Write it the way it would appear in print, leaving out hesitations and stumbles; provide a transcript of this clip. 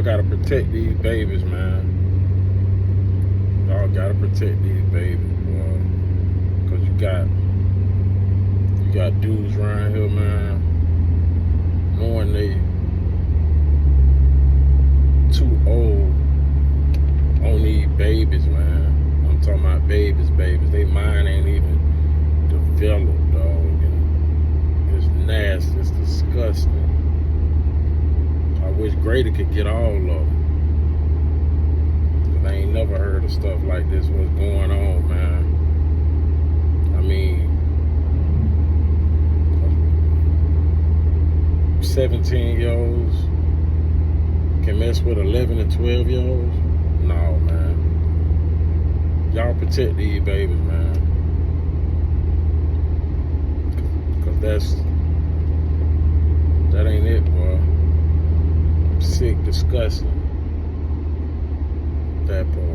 gotta protect these babies, man. Y'all gotta protect these babies, boy. Cause you got dudes around here, man, knowing they too old on these babies, man. I'm talking about babies. They mind ain't even developed, dog. And it's nasty. It's disgusting. I wish Grady could get all of them. Cause I ain't never heard of stuff like this. What's going on, man? I mean, 17-year-olds can mess with 11 and 12-year-olds? No, man. Y'all protect these babies, man. Cause that ain't it, boy. Sick, disgusting. That part.